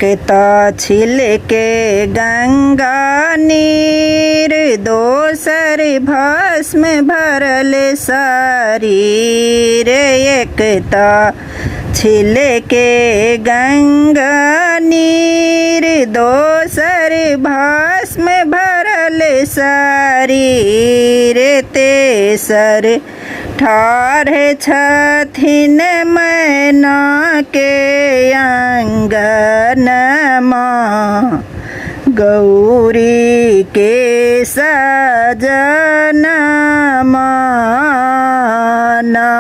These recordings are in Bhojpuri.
एकता छिलके गंगा नीर, दोसर भस्म भरल शरीर। एकता छिलके गंगा नीर, दोसर भस्म भरल शरीर। तेसर ठाढ़ छथिन मैना के आंगनमा, गौरी के सजनमा ना।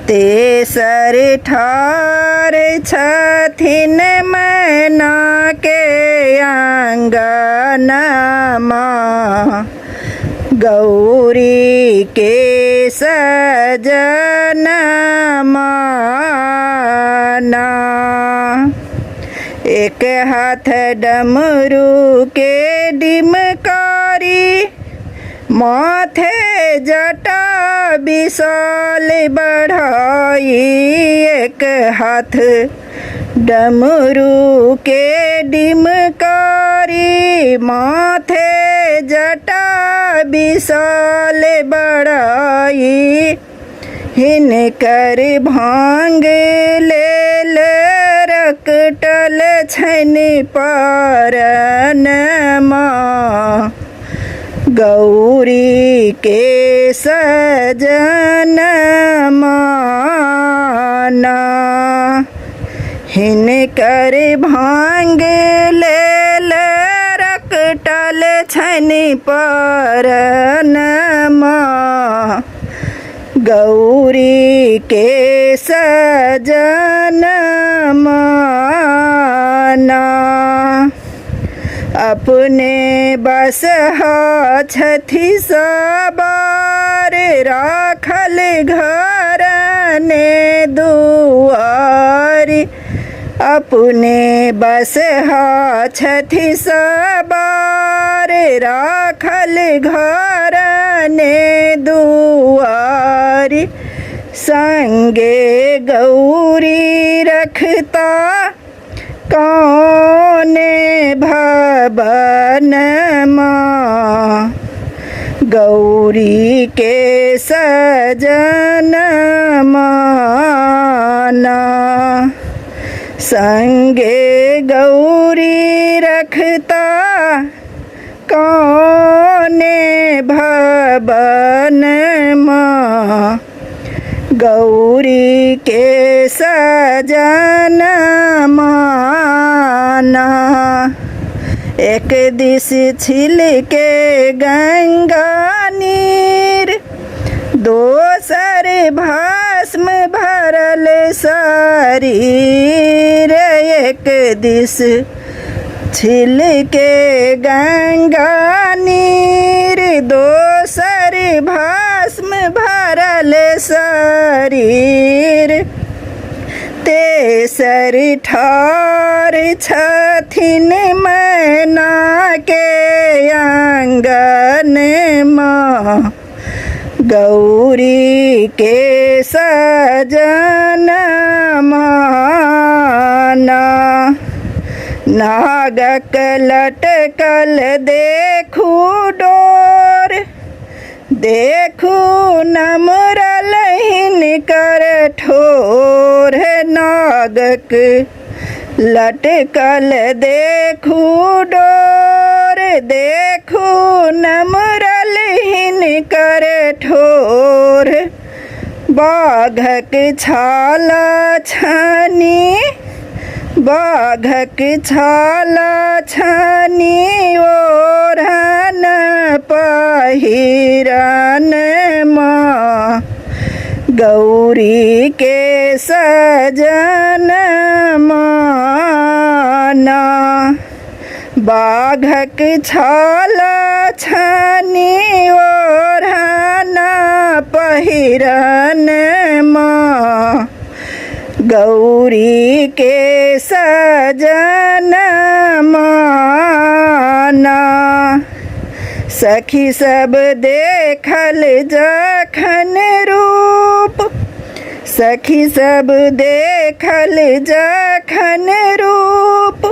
तेसर ठाढ़ छथिन मैना के आंगनमा, गौरी के सजनमा ना। एक हाथ डमरू के डिमकारी, माथे जटा विशाल बढ़ाई। एक हाथ डमरू के डिमकारी, माथे जटा विशाल बढ़ाई। हिनकर भांग लेल रकटल छन परनमा, गौरी के सजनमा ना। हिनकर भांग लेल रकटल छन परनमा, गौरी के सजनमा ना। अपने बसहा छथि सवार, राखल घर ने दुआरी। अपने बसहा छथि सवार, राखल घर ने दुआरी। संगे गौरी रखता कौने भवनमा, गौरी के सजनमा ना। संगे गौरी रखता कौने भवनमा, गौरी के सजनमा ना। एक दिस छिलके गंगा नीर, दोसर भस्म भरल शरीर। एक दिस छिलके गंगा नीर, दोसर भस्म भरल शरीर। तेसर ठाढ़ छथिन मैना के आंगनमा, गौरी के सजनमा ना। नागक लटकल देखू डोर, देखू नमरल हिनकर ठोर। नागक लटकल देखू डोर, देखू नमरल हिनकर ठोर। बाघक छाला छानी, बाघक छाला छानी ओढ़न पहिरनमा, गौरी के सजनमा ना। बाघक छाला छानी ओढ़न पहिरनमा, गौरी के सजनमा ना। सखी सब देखल जखन रूप, सखी सब देखल जखन रूप,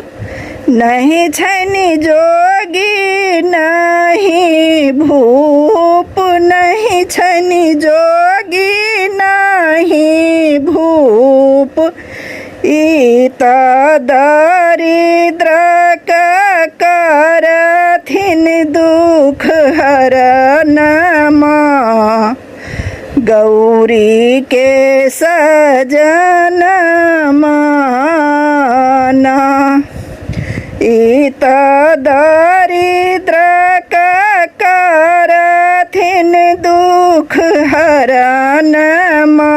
नहीं छनि जोगी नहीं भूप, नहीं छनि जोगी नहीं भूप। ईता दरिद्र करथिन दुख हरनमा, गौरी के सजन माना। ईता दरिद्र करथिन दुख हरनमा,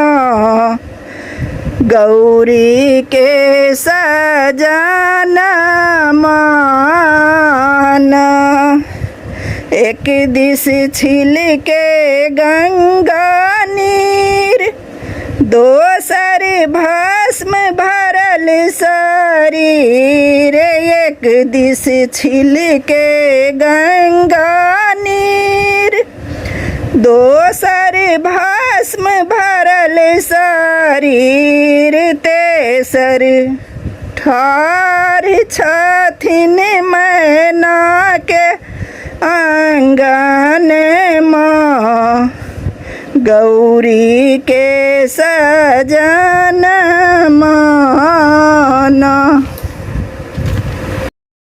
गौरी के सजन माना। एक दिस छिल के गंगा नीर, दोसर भस्म भरल शरीर। एक दिस छिल के गंगा नीर, दोसर भस्म भरल शरीर। तेसर ठाढ़ छथिन मैना के आंगन माँ, गौरी के सजन माना।